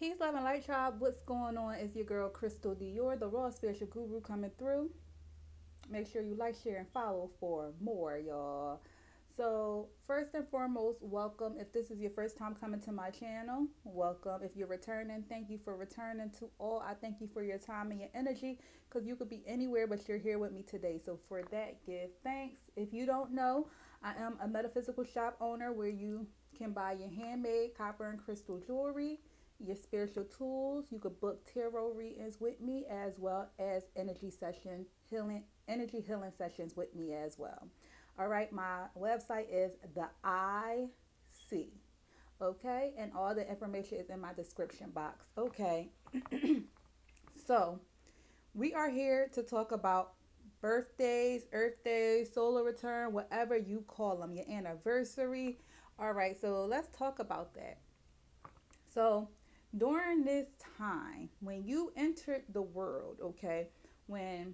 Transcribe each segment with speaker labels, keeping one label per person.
Speaker 1: Peace, love, and light, tribe. What's going on? It's your girl Crystal Dior, the raw spiritual guru, coming through. Make sure you like, share, and follow for more, y'all. So, first and foremost, welcome. If this is your first time coming to my channel, welcome. If you're returning, thank you for returning. To all, I thank you for your time and your energy, because you could be anywhere, but you're here with me today. So, for that, give thanks. If you don't know, I am a metaphysical shop owner where you can buy your handmade copper and crystal jewelry, your spiritual tools. You could book tarot readings with me, as well as energy healing sessions with me as well. All right, my website is the IC. Okay, and all the information is in my description box. Okay, so we are here to talk about birthdays, Earth days, solar return, whatever you call them, your anniversary. All right, so let's talk about that. So, during this time, when you entered the world, okay, when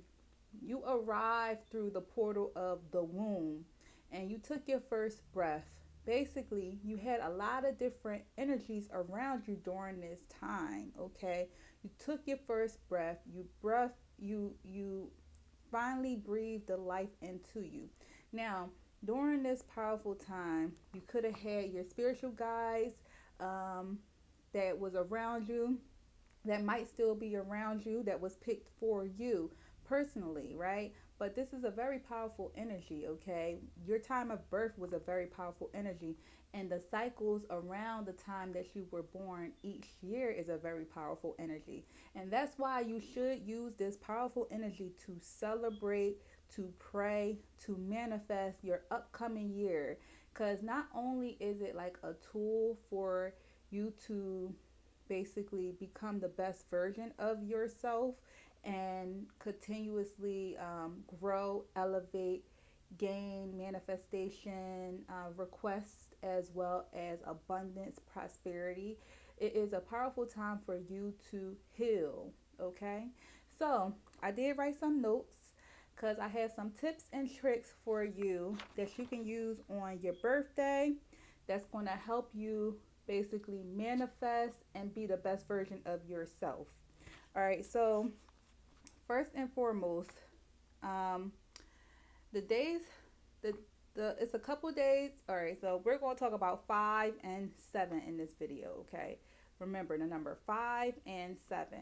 Speaker 1: you arrived through the portal of the womb and you took your first breath, basically, you had a lot of different energies around you during this time, okay? You took your first breath, you finally breathed the life into you. Now, during this powerful time, you could have had your spiritual guides, um, that was around you, that might still be around you, that was picked for you personally, right? But this is a very powerful energy, okay? Your time of birth was a very powerful energy, and the cycles around the time that you were born each year is a very powerful energy. And that's why you should use this powerful energy to celebrate, to pray, to manifest your upcoming year. Because not only is it like a tool for you to basically become the best version of yourself and continuously grow, elevate, gain manifestation, requests, as well as abundance, prosperity. It is a powerful time for you to heal. Okay, so I did write some notes because I have some tips and tricks for you that you can use on your birthday, that's going to help you basically manifest and be the best version of yourself. All right, so first and foremost, um, the days, the it's a couple days. All right, so we're going to talk about 5 and 7 in this video. Okay, remember the number 5 and 7.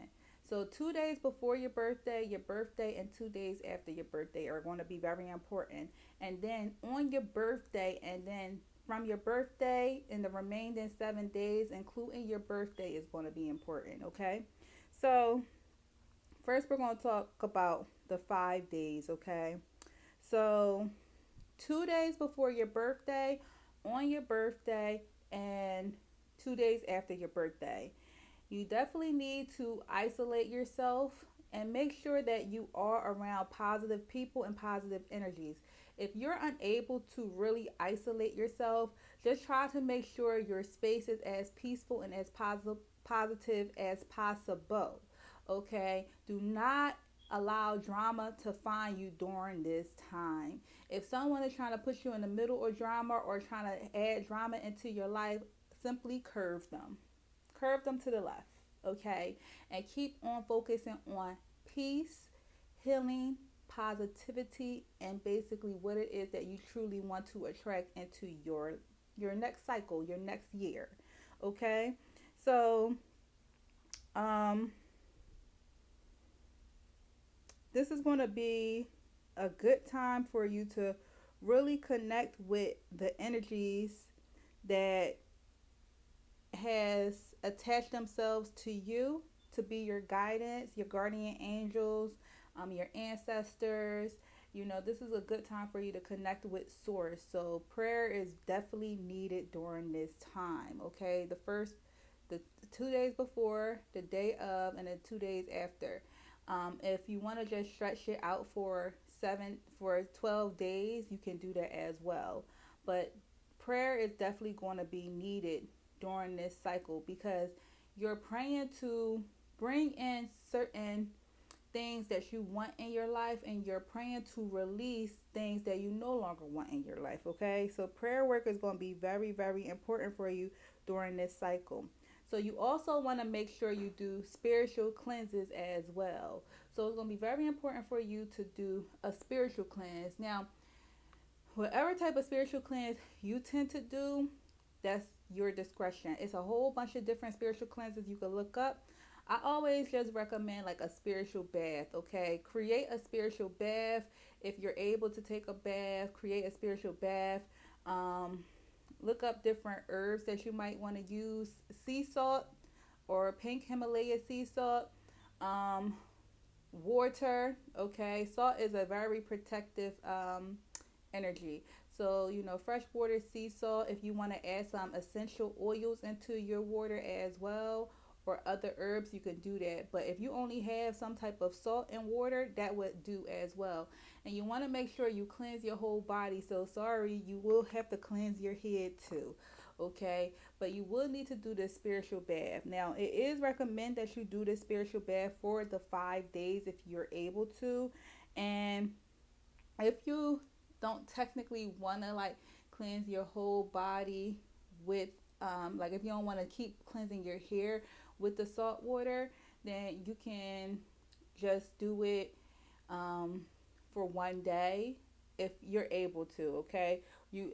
Speaker 1: So 2 days before your birthday, and 2 days after your birthday are going to be very important. And then on your birthday, and then from your birthday in the remaining 7 days, including your birthday, is going to be important. Okay, so first we're going to talk about the 5 days. Okay, so 2 days before your birthday, on your birthday, and 2 days after your birthday, you definitely need to isolate yourself and make sure that you are around positive people and positive energies. If you're unable to really isolate yourself, just try to make sure your space is as peaceful and as positive as possible. Okay? Do not allow drama to find you during this time. If someone is trying to put you in the middle of drama or trying to add drama into your life, simply curve them. Curve them to the left, okay? And keep on focusing on peace, healing, positivity, and basically what it is that you truly want to attract into your next cycle, your next year. Okay? So, um this is going to be a good time for you to really connect with the energies that has attached themselves to you, to be your guidance, your guardian angels, your ancestors. You know, this is a good time for you to connect with source. So prayer is definitely needed during this time. Okay, the 2 days before, the day of, and then 2 days after. If you want to just stretch it out for 12 days, you can do that as well. But prayer is definitely going to be needed during this cycle, because you're praying to bring in certain things that you want in your life, and you're praying to release things that you no longer want in your life. Okay, so prayer work is going to be very, very important for you during this cycle. So you also want to make sure you do spiritual cleanses as well. So it's going to be very important for you to do a spiritual cleanse. Now, whatever type of spiritual cleanse you tend to do, that's your discretion. It's a whole bunch of different spiritual cleanses you can look up. I always just recommend like a spiritual bath, okay? Create a spiritual bath. If you're able to take a bath, create a spiritual bath. Um, Look up different herbs that you might want to use. Sea salt or pink Himalaya sea salt. Um, Water, okay? Salt is a very protective energy. So, fresh water, sea salt, if you want to add some essential oils into your water as well, or other herbs, you can do that. But if you only have some type of salt and water, that would do as well. And you want to make sure you cleanse your whole body. So, sorry, you will have to cleanse your head too. Okay, but you will need to do this spiritual bath. Now, it is recommended that you do this spiritual bath for the 5 days if you're able to. And if you don't technically want to like cleanse your whole body with like if you don't want to keep cleansing your hair with the salt water, then you can just do it um, for one day if you're able to. Okay,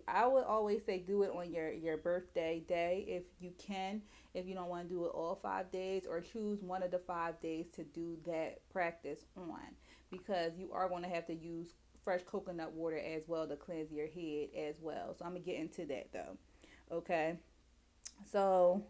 Speaker 1: I would always say do it on your birthday day if you can. If you don't want to do it all 5 days, or choose one of the 5 days to do that practice on, because you are going to have to use fresh coconut water as well to cleanse your head as well. So I'm gonna get into that though. Okay, so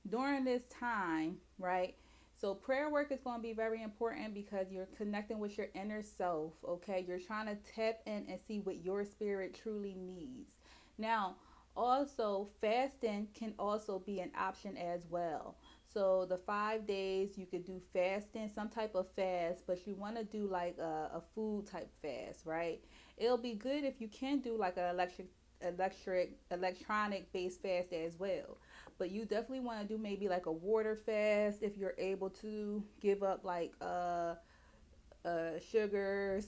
Speaker 1: during this time, right? So prayer work is going to be very important because you're connecting with your inner self, okay? You're trying to tap in and see what your spirit truly needs. Now, also fasting can also be an option as well. So the 5 days you could do fasting, some type of fast, but you want to do like a food type fast, right? It'll be good if you can do like an electronic based fast as well, but you definitely want to do maybe like a water fast if you're able to give up like sugars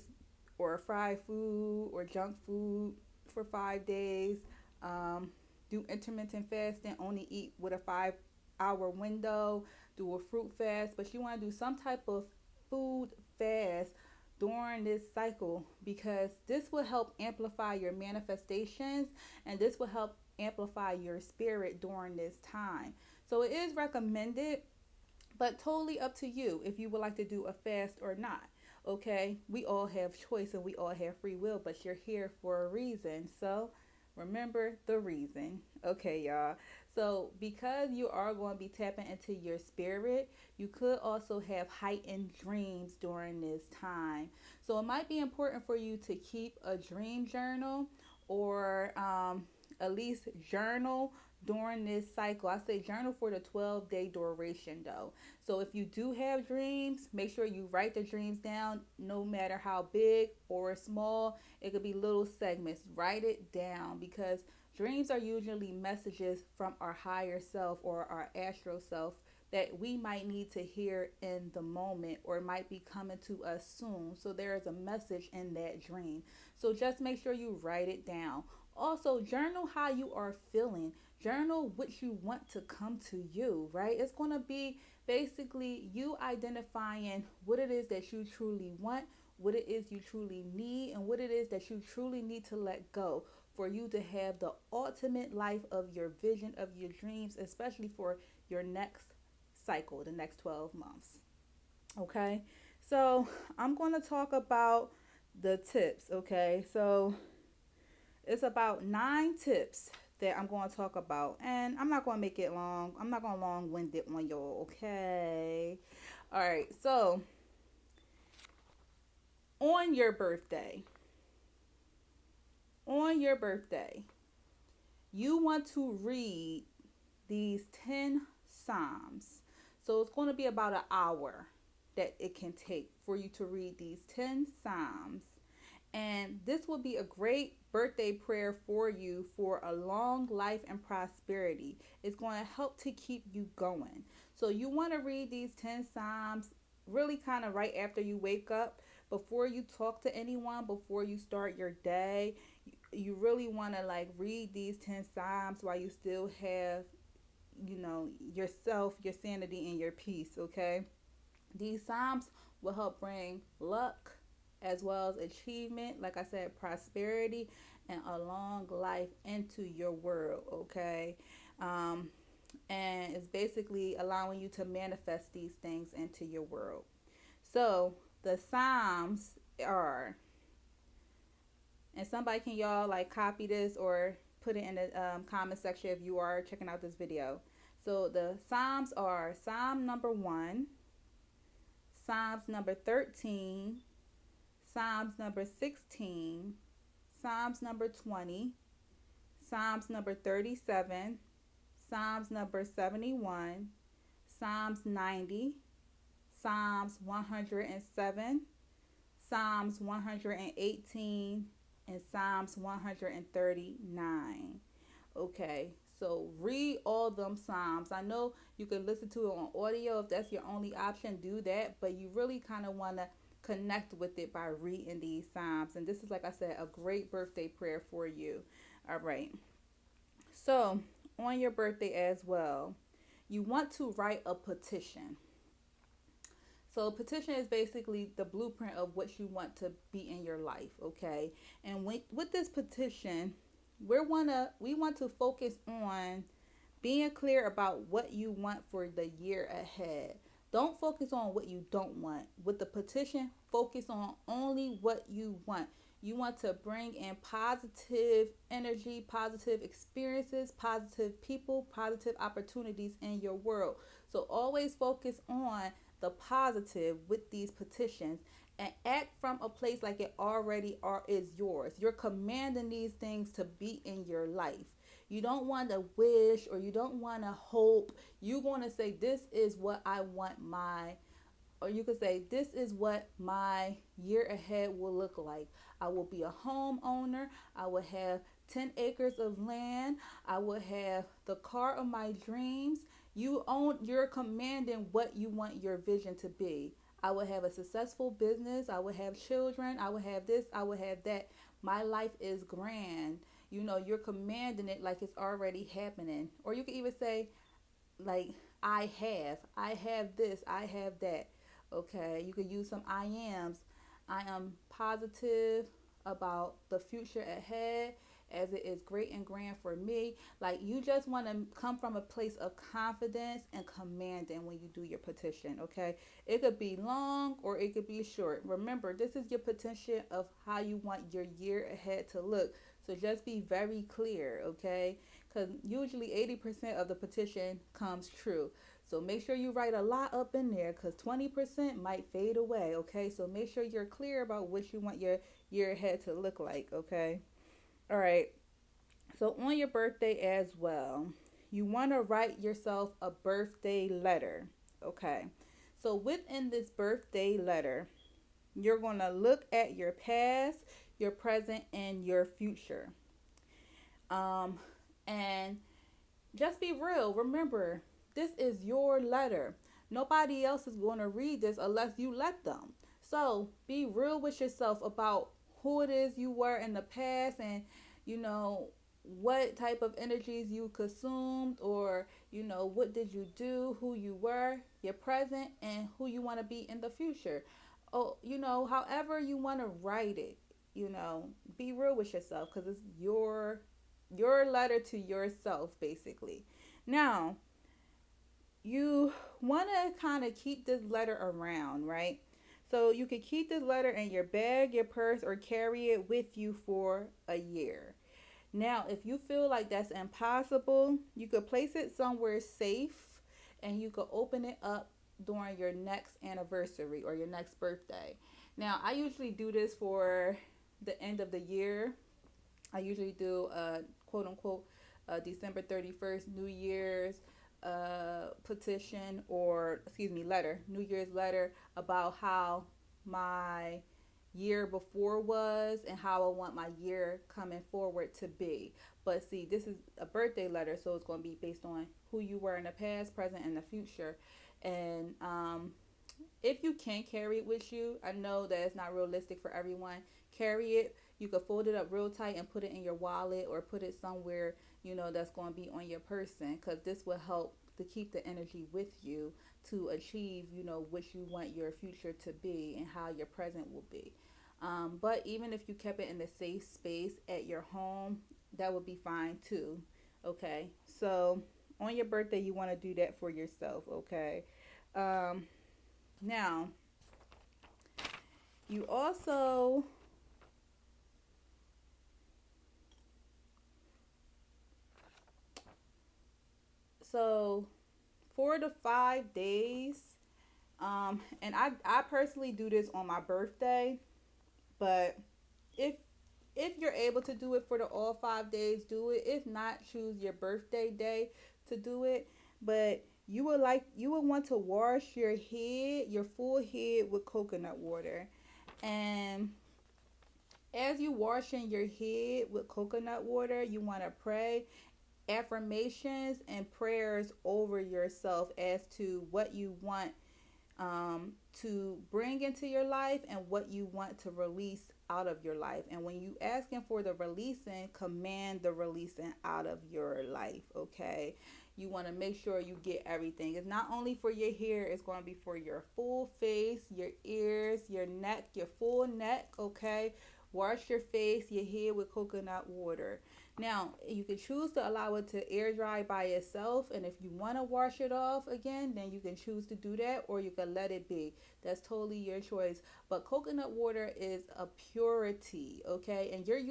Speaker 1: or fried food or junk food for 5 days. um, do intermittent fasting, only eat with a 5 hour window. Do a fruit fast, but you want to do some type of food fast during this cycle, because this will help amplify your manifestations, and this will help amplify your spirit during this time. So it is recommended, but totally up to you if you would like to do a fast or not. Okay, we all have choice and we all have free will, but you're here for a reason. So remember the reason. Okay, y'all. So because you are going to be tapping into your spirit, you could also have heightened dreams during this time. So it might be important for you to keep a dream journal, or at least journal during this cycle. I say journal for the 12-day duration though. So if you do have dreams, make sure you write the dreams down, no matter how big or small. It could be little segments. Write it down, because dreams are usually messages from our higher self or our astral self that we might need to hear in the moment, or might be coming to us soon. So there is a message in that dream. So just make sure you write it down. Also, journal how you are feeling. Journal what you want to come to you, right? It's going to be basically you identifying what it is that you truly want, what it is you truly need, and what it is that you truly need to let go for you to have the ultimate life of your vision, of your dreams, especially for your next cycle, the next 12 months. Okay, so I'm going to talk about the tips. Okay, so it's about 9 tips that I'm going to talk about, and I'm not going to make it long. I'm not going to long wind it on y'all. Okay, all right. So on your birthday, on your birthday, you want to read these 10 Psalms. So it's going to be about an hour that it can take for you to read these 10 Psalms. And this will be a great birthday prayer for you for a long life and prosperity. It's going to help to keep you going. So you want to read these 10 Psalms really kind of right after you wake up, before you talk to anyone, before you start your day. You really want to like read these 10 Psalms while you still have yourself, your sanity, and your peace. Okay, these Psalms will help bring luck as well as achievement, like I said, prosperity, and a long life into your world. Okay, um, and it's basically allowing you to manifest these things into your world. So the Psalms are, and somebody can y'all like copy this or put it in the comment section if you are checking out this video. So the Psalms are Psalm number 1, Psalms number 13, Psalms number 16, Psalms number 20, Psalms number 37, Psalms number 71, Psalms 90, Psalms 107, Psalms 118, and Psalms 139. Okay, so read all them Psalms. I know you can listen to it on audio if that's your only option, do that, but you really kind of want to connect with it by reading these Psalms. And this is, like I said, a great birthday prayer for you. All right, so on your birthday as well, you want to write a petition. So a petition is basically the blueprint of what you want to be in your life, okay? And with this petition, we want to focus on being clear about what you want for the year ahead. Don't focus on what you don't want. With the petition, focus on only what you want. You want to bring in positive energy, positive experiences, positive people, positive opportunities in your world. So always focus on the positive with these petitions and act from a place like it already is yours. You're commanding these things to be in your life. You don't want to wish or you don't want to hope. You want to say, this is what I want or you could say, this is what my year ahead will look like. I will be a homeowner. I will have 10 acres of land. I will have the car of my dreams. You're commanding what you want your vision to be. I will have a successful business. I will have children. I will have this. I will have that. My life is grand. You're commanding it like it's already happening. Or you could even say, like, I have this, I have that. Okay, you could use some I ams. I am positive about the future ahead as it is great and grand for me. Like, you just want to come from a place of confidence and commanding when you do your petition. Okay, it could be long or it could be short. Remember, this is your petition of how you want your year ahead to look. So just be very clear, okay? Because usually 80% of the petition comes true. So make sure you write a lot up in there because 20% might fade away, okay? So make sure you're clear about what you want your year ahead to look like, okay? All right. So on your birthday as well, you want to write yourself a birthday letter, okay? So within this birthday letter, you're going to look at your past, your present, and your future. And just be real. Remember, this is your letter. Nobody else is going to read this unless you let them. So be real with yourself about who it is you were in the past and, you know, what type of energies you consumed or, what did you do, who you were, your present, and who you want to be in the future. Oh, however you want to write it, be real with yourself because it's your letter to yourself, basically. Now, you want to kind of keep this letter around, right? So you can keep this letter in your bag, your purse, or carry it with you for a year. Now, if you feel like that's impossible, you could place it somewhere safe and you could open it up during your next anniversary or your next birthday. Now, I usually do this for the end of the year. I usually do quote unquote December 31st, New Year's petition or, letter, New Year's letter about how my year before was and how I want my year coming forward to be. But see, this is a birthday letter, so it's going to be based on who you were in the past, present, and the future. And if you can carry it with you, I know that it's not realistic for everyone. Carry it, You could fold it up real tight and put it in your wallet or put it somewhere, that's going to be on your person, because this will help to keep the energy with you to achieve, what you want your future to be and how your present will be. But even if you kept it in a safe space at your home, that would be fine too. Okay, so on your birthday, you want to do that for yourself. Okay, um, now you also, so 4 to 5 days, and I personally do this on my birthday, but if if you're able to do it for the all 5 days, do it. If not, choose your birthday day to do it. But you would want to wash your head, your full head, with coconut water. And as you washing your head with coconut water, you want to pray affirmations and prayers over yourself as to what you want, to bring into your life and what you want to release out of your life. And when you asking for the releasing, command the releasing out of your life. Okay, you want to make sure you get everything. It's not only for your hair, it's going to be for your full face, your ears, your neck, your full neck. Okay, wash your face, your head with coconut water. Now, you can choose to allow it to air dry by itself, and if you want to wash it off again, then you can choose to do that, or you can let it be. That's totally your choice. But coconut water is a purity, okay? And you're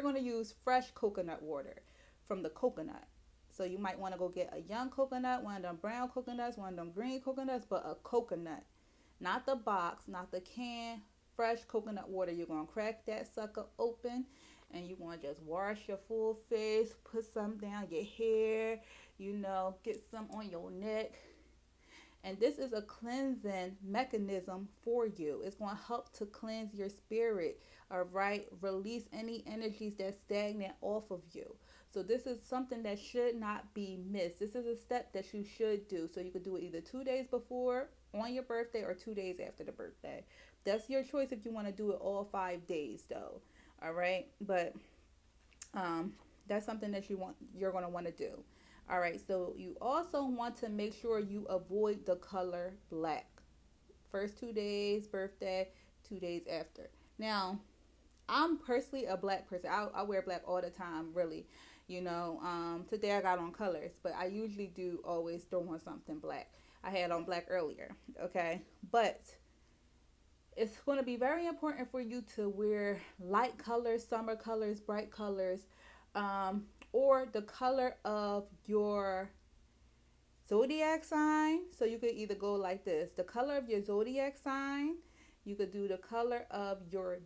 Speaker 1: going to use fresh coconut water from the coconut. So you might want to go get a young coconut, one of them brown coconuts, one of them green coconuts, but a coconut. Not the box, not the can, fresh coconut water. You're going to crack that sucker open, and you're going to just wash your full face, put some down your hair, get some on your neck. And this is a cleansing mechanism for you. It's going to help to cleanse your spirit, all right? Release any energies that's stagnant off of you. So this is something that should not be missed. This is a step that you should do. So you could do it either 2 days before on your birthday or 2 days after the birthday. That's your choice if you want to do it all 5 days though. All right? But that's something that you're going to want to do. All right, so you also want to make sure you avoid the color black. First 2 days, birthday, 2 days after. Now, I'm personally a black person. I wear black all the time, really. Today I got on colors, but I usually do always throw on something black. I had on black earlier, okay? But it's going to be very important for you to wear light colors, summer colors, bright colors, or the color of your zodiac sign. So you could either go like this: the color of your zodiac sign. You could do the color of your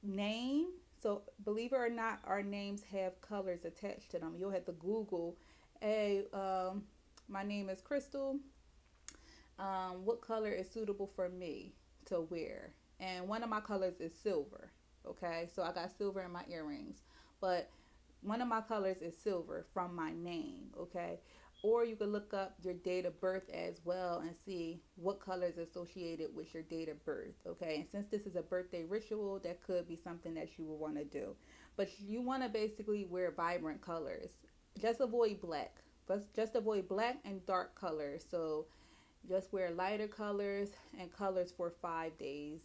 Speaker 1: name. So believe it or not, our names have colors attached to them. You'll have to Google, hey, my name is Crystal. What color is suitable for me to wear? And one of my colors is silver. Okay, so I got silver in my earrings, but one of my colors is silver from my name. Okay, or you can look up your date of birth as well and see what color is associated with your date of birth. Okay, and since this is a birthday ritual, that could be something that you will want to do. But you want to basically wear vibrant colors. Just avoid black. But just avoid black and dark colors. So just wear lighter colors and colors for 5 days.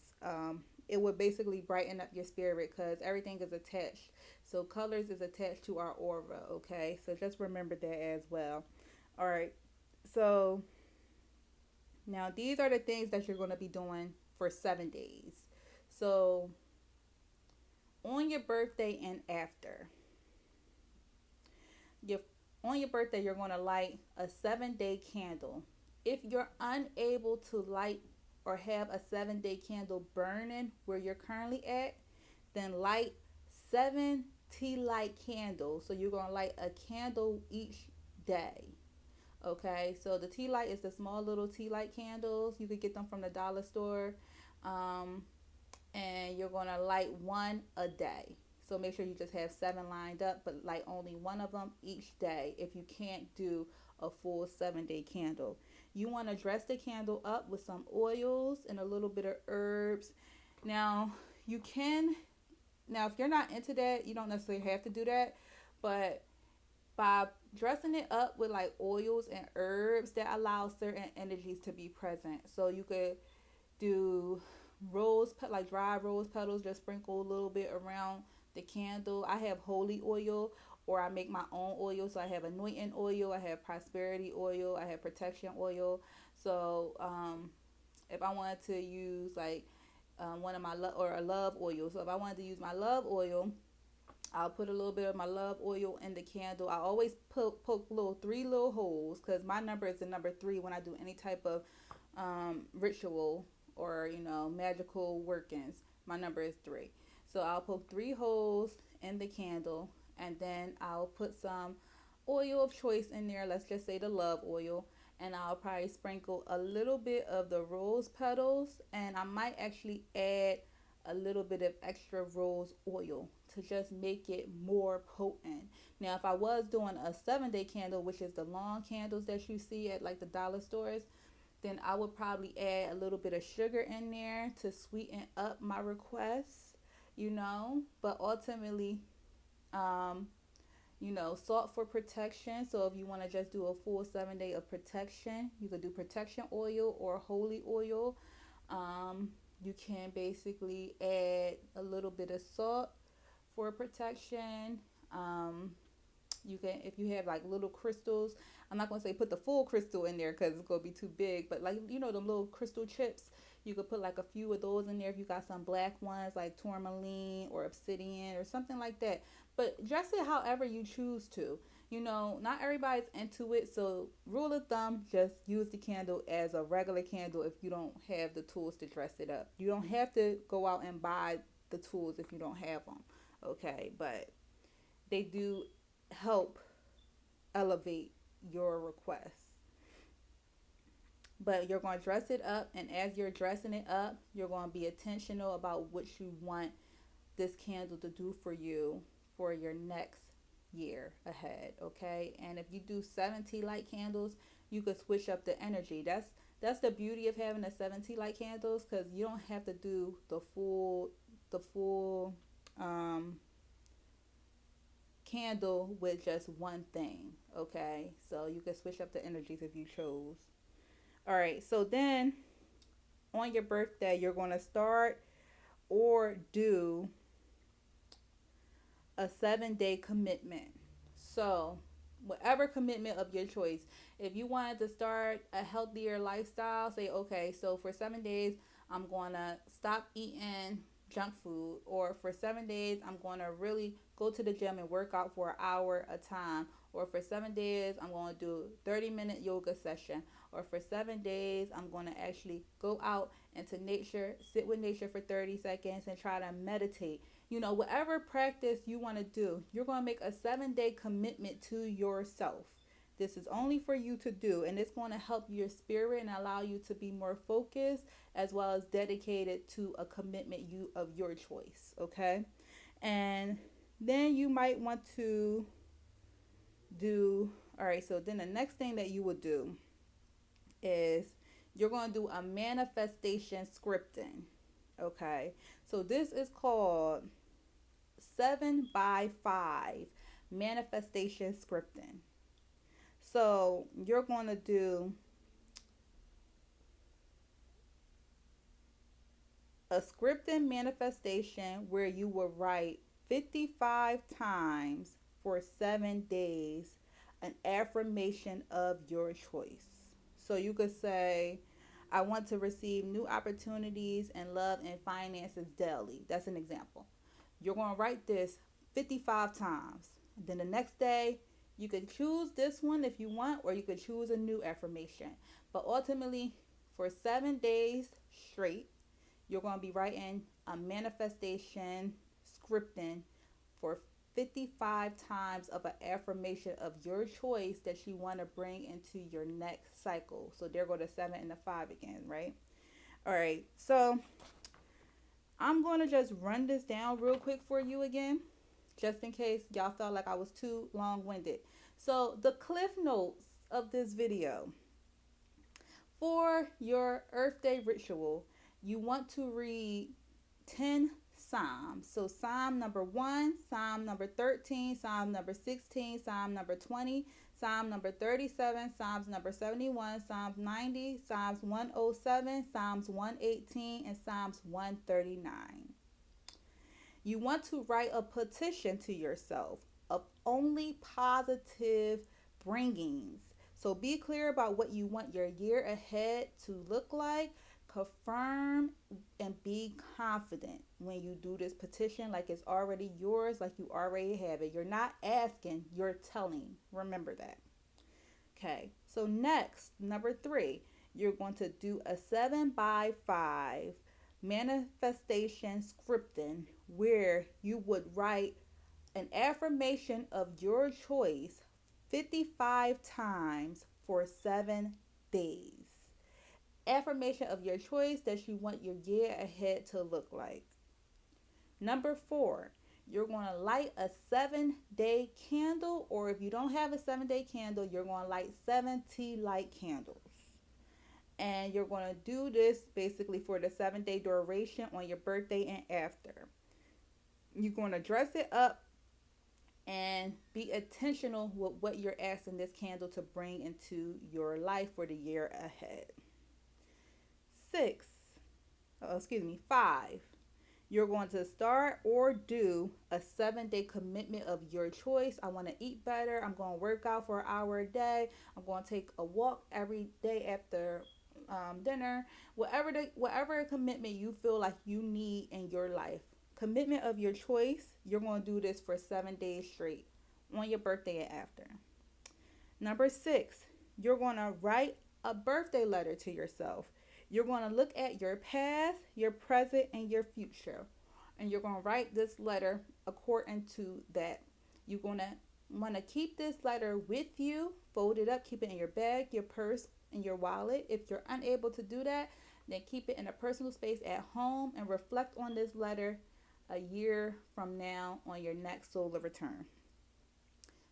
Speaker 1: It would basically brighten up your spirit because everything is attached. So colors is attached to our aura, okay? So just remember that as well. All right. So now these are the things that you're going to be doing for 7 days. So on your birthday and after, on your birthday, you're going to light a 7-day candle. If you're unable to light or have a 7-day candle burning where you're currently at, then light 7 tea light candles. So you're going to light a candle each day. Okay, so the tea light is the small little tea light candles. You could get them from the dollar store. And you're going to light one a day. So make sure you just have 7 lined up, but light only one of them each day if you can't do a full 7-day candle. You want to dress the candle up with some oils and a little bit of herbs. Now, You can, now if you're not into that, you don't necessarily have to do that, but by dressing it up with like oils and herbs, that allows certain energies to be present. So you could do like dry rose petals, just sprinkle a little bit around the candle. I have holy oil, or I make my own oil. So I have anointing oil, I have prosperity oil, I have protection oil. So if I wanted to use like one of my or a love oil, so if I wanted to use my love oil, I'll put a little bit of my love oil in the candle. I always poke three little holes, because my number is the number three when I do any type of ritual or magical workings. My number is three, so I'll poke three holes in the candle, and then I'll put some oil of choice in there. Let's just say the love oil, and I'll probably sprinkle a little bit of the rose petals, and I might actually add a little bit of extra rose oil to just make it more potent. Now, if I was doing a 7-day candle, which is the long candles that you see at like the dollar stores, then I would probably add a little bit of sugar in there to sweeten up my requests, But ultimately, um, salt for protection. So if you want to just do a full 7 day of protection, you could do protection oil or holy oil. You can basically add a little bit of salt for protection. You can, if you have like little crystals, I'm not going to say put the full crystal in there because it's going to be too big, but like, them little crystal chips, you could put like a few of those in there if you got some black ones like tourmaline or obsidian or something like that. But dress it however you choose to. Not everybody's into it, so rule of thumb, just use the candle as a regular candle if you don't have the tools to dress it up. You don't have to go out and buy the tools if you don't have them, okay? But they do help elevate your requests. But you're going to dress it up, and as you're dressing it up, you're going to be intentional about what you want this candle to do for you for your next year ahead, okay? And if you do 7 tea light candles, you could switch up the energy. That's the beauty of having the 7 tea light candles, because you don't have to do the full candle with just one thing, okay? So you can switch up the energies if you chose. All right, so then on your birthday, you're going to start or do a 7-day commitment. So whatever commitment of your choice. If you wanted to start a healthier lifestyle, say, okay, so for 7 days, I'm going to stop eating junk food, or for 7 days, I'm going to really go to the gym and work out for an hour a time, or for 7 days, I'm going to do 30-minute yoga session, or for 7 days, I'm going to actually go out into nature, sit with nature for 30 seconds and try to meditate. Whatever practice you want to do, you're going to make a 7-day commitment to yourself. This is only for you to do, and it's going to help your spirit and allow you to be more focused as well as dedicated to a commitment of your choice, okay? And then you might want to do, all right, so then the next thing that you would do is you're going to do a manifestation scripting, okay? So this is called 7x5 manifestation scripting. So you're going to do a scripted manifestation where you will write 55 times for 7 days an affirmation of your choice. So you could say, I want to receive new opportunities and love and finances daily. That's an example. You're going to write this 55 times. Then the next day, you could choose this one if you want, or you could choose a new affirmation. But ultimately, for 7 days straight, you're going to be writing a manifestation scripting for 55 times of an affirmation of your choice that you want to bring into your next cycle. So there go the 7 and the 5 again, right? All right, so I'm going to just run this down real quick for you again, just in case y'all felt like I was too long-winded. So the cliff notes of this video: for your Earth Day ritual, you want to read 10 Psalms. So Psalm number 1, Psalm number 13, Psalm number 16, Psalm number 20, Psalm number 37, Psalms number 71, Psalms 90, Psalms 107, Psalms 118, and Psalms 139. You want to write a petition to yourself of only positive bringings. So be clear about what you want your year ahead to look like. Confirm and be confident when you do this petition, like it's already yours, like you already have it. You're not asking, you're telling. Remember that. Okay, so next, number 3, you're going to do a 7x5 manifestation scripting where you would write an affirmation of your choice 55 times for 7 days. Affirmation of your choice that you want your year ahead to look like. Number 4, you're going to light a 7-day candle, or if you don't have a 7-day candle, you're going to light 7 tea light candles. And you're going to do this basically for the 7-day duration on your birthday and after. You're going to dress it up and be intentional with what you're asking this candle to bring into your life for the year ahead. 5, you're going to start or do a 7-day commitment of your choice. I want to eat better. I'm going to work out for an hour a day. I'm going to take a walk every day after dinner. Whatever commitment you feel like you need in your life. Commitment of your choice. You're going to do this for 7 days straight on your birthday and after. Number 6, you're going to write a birthday letter to yourself. You're going to look at your past, your present, and your future. And you're going to write this letter according to that. You're going to want to keep this letter with you, fold it up, keep it in your bag, your purse, and your wallet. If you're unable to do that, then keep it in a personal space at home and reflect on this letter a year from now on your next solar return.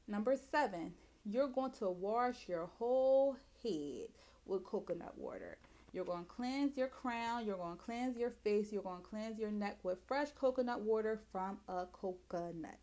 Speaker 1: Number 7, you're going to wash your whole head with coconut water. You're going to cleanse your crown. You're going to cleanse your face. You're going to cleanse your neck with fresh coconut water from a coconut.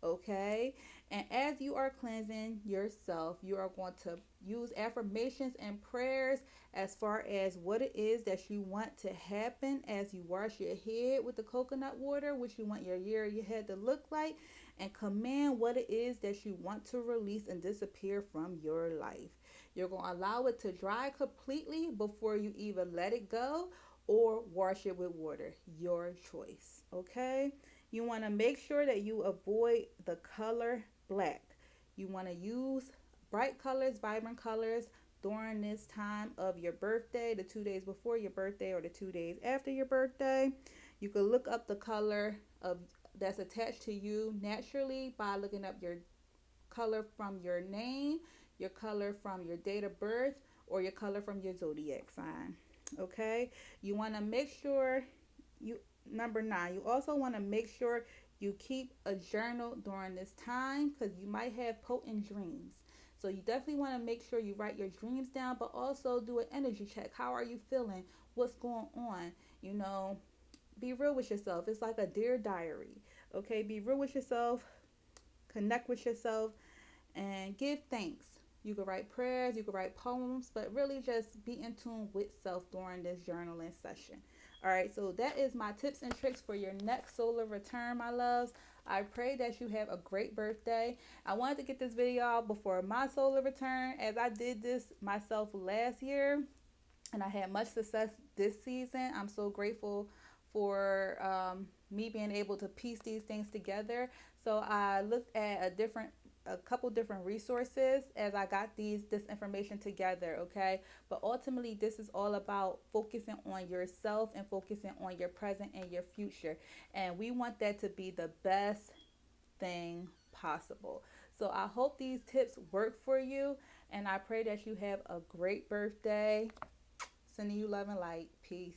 Speaker 1: Okay? And as you are cleansing yourself, you are going to use affirmations and prayers as far as what it is that you want to happen as you wash your head with the coconut water, which you want your year ahead to look like, and command what it is that you want to release and disappear from your life. You're going to allow it to dry completely before you even let it go or wash it with water. Your choice. Okay? You want to make sure that you avoid the color black. You want to use bright colors, vibrant colors during this time of your birthday, the 2 days before your birthday or the 2 days after your birthday. You can look up the color of that's attached to you naturally by looking up your color from your name, your color from your date of birth, or your color from your zodiac sign. Okay? You want to make sure number 9, you also want to make sure you keep a journal during this time because you might have potent dreams. So you definitely want to make sure you write your dreams down, but also do an energy check. How are you feeling? What's going on? Be real with yourself. It's like a dear diary. Okay, be real with yourself, connect with yourself, and give thanks. You can write prayers, you can write poems, but really just be in tune with self during this journaling session. All right, so that is my tips and tricks for your next solar return, my loves. I pray that you have a great birthday. I wanted to get this video out before my solar return, as I did this myself last year, and I had much success this season. I'm so grateful for me being able to piece these things together. So I looked at a couple different resources as I got this information together, okay? But ultimately, this is all about focusing on yourself and focusing on your present and your future. And we want that to be the best thing possible. So I hope these tips work for you, and I pray that you have a great birthday. Sending you love and light. Peace.